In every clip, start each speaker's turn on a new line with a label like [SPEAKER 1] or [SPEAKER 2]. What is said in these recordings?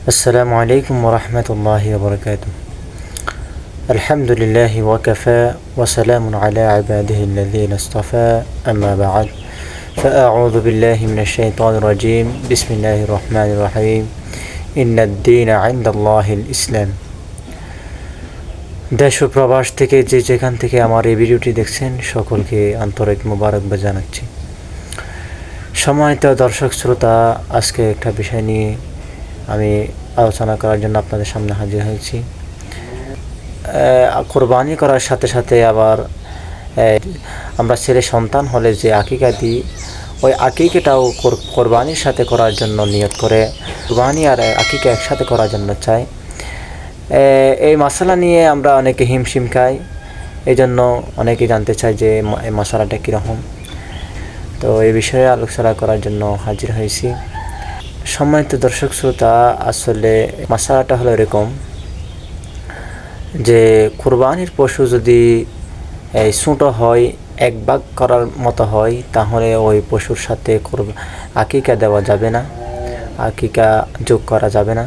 [SPEAKER 1] السلام عليكم ورحمة الله وبركاته. الحمد لله وكفى وسلام على عباده الذين اصطفى أما بعد فأعوذ بالله من الشيطان الرجيم بسم الله الرحمن الرحيم إن الدين عند الله الإسلام. দেশ ও প্রবাস থেকে যেখান থেকে আমার এই ভিডিওটি দেখছেন সকলকে আন্তরিক মোবারকবাদ জানাচ্ছি। সম্মানিত দর্শক শ্রোতা, আজকে একটা বিষয় নিয়ে আমি আলোচনা করার জন্য আপনাদের সামনে হাজির হয়েছি। কোরবানি করার সাথে সাথে আবার আমরা ছেলে সন্তান হলে যে আকিকা দিই, ওই আকিকাটাও কোরবানির সাথে করার জন্য নিয়ত করে কোরবানি আর আকিকা একসাথে করার জন্য চাই। এই মশলা নিয়ে আমরা অনেকে হিমশিম খাই, এই জন্য অনেকে জানতে চাই যে এই মশলাটা কীরকম। তো এই বিষয়ে আলোচনা করার জন্য হাজির হয়েছি। সম্মানিত দর্শক শ্রোতা, আসলে মশলাটা হলো এরকম যে কোরবানির পশু যদি ছোটো হয়, এক ভাগ করার মতো হয়, তাহলে ওই পশুর সাথে আকিকা দেওয়া যাবে না, আকিকা যোগ করা যাবে না।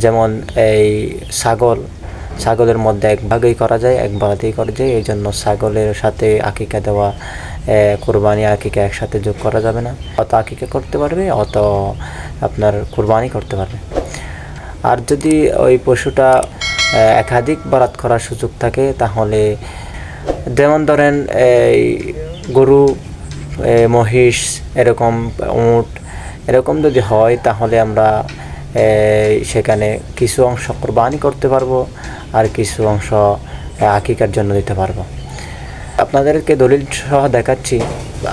[SPEAKER 1] যেমন এই ছাগলের মধ্যে এক ভাগেই করা যায়, এক ভাগেই করা যায়, এই জন্য ছাগলের সাথে আকিকা দেওয়া, কোরবানি আকিকা একসাথে যোগ করা যাবে না। অত আকিকা করতে পারবে, অত আপনার কোরবানি করতে পারবে। আর যদি ওই পশুটা একাধিক বরাত করার সুযোগ থাকে, তাহলে যেমন ধরেন এই গরু, মহিষ, এরকম উট এরকম যদি হয়, তাহলে আমরা সেখানে কিছু অংশ কোরবানি করতে পারবো আর কিছু অংশ আকিকার জন্য দিতে পারবো। আপনাদেরকে দলিল সহ দেখাচ্ছি।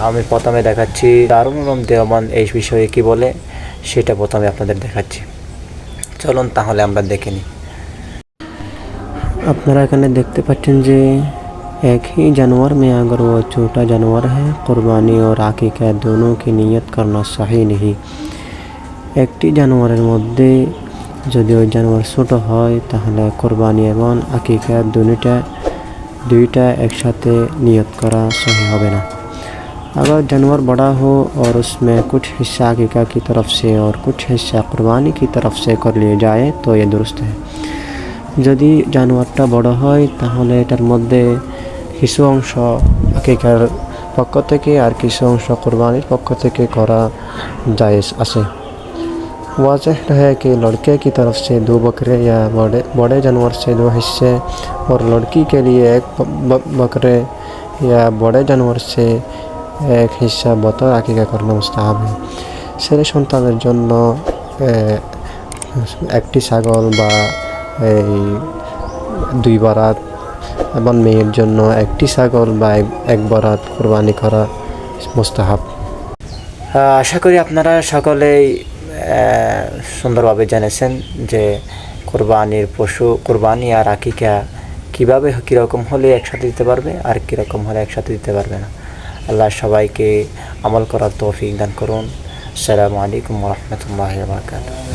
[SPEAKER 1] আমি প্রথমে দেখাচ্ছি দারুল উলুম দেওবন্দ এই বিষয়ে কি বলে, সেটা প্রথমে আপনাদের দেখাচ্ছি। চলুন তাহলে আমরা দেখে নিই। আপনারা এখানে দেখতে পাচ্ছেন যে एक ही जानवर में अगर वो छोटा जानवर है, कुर्बानी और आकीका दोनों की नियत करना सही नहीं। একটি জানোয়ারের মধ্যে যদি ওই জানোয়ার ছোট হয়, তাহলে কোরবানি এবং আকিকা দুইটা একসাথে नियत करा सही হবে না। अगर जानवर बड़ा हो और उसमें कुछ हिस्सा आकीका की तरफ से और कुछ हिस्सा कुर्बानी की तरफ से कर लिए जाए तो ये दुरुस्त है। যদি জানোয়ারটা বড় হয়, তাহলে এটার মধ্যে কিছু অংশ আকিকার পক্ষ থেকে আর কিছু অংশ কুরবানির পক্ষ থেকে করা জায়েজ আছে। वाज़ेह है कि लड़के की तरफ से 2 बकरे या बड़े जानवर से 2 हिस्से और लड़की के लिए 1 बकरे या बड़े जानवर से 1 हिस्सा बतौर आकीका करना मुस्ताहाब है। ছেলে সন্তানের জন্য একটি ছাগল বা এই 2 বরাত এবং মেয়ের জন্য একটি ছাগল বা 1 বরাত কোরবানি করা মুস্তাহাব। আশা করি আপনারা সকলেই সুন্দরভাবে জেনেছেন যে কোরবানির পশু, কোরবানি আর আকিকা কীভাবে কীরকম হলে একসাথে দিতে পারবে আর কীরকম হলে একসাথে দিতে পারবে না। আল্লাহ সবাইকে আমল করার তৌফিক দান করুন। আসসালামু আলাইকুম ওয়া রাহমাতুল্লাহি ওয়া বারাকাতুহু।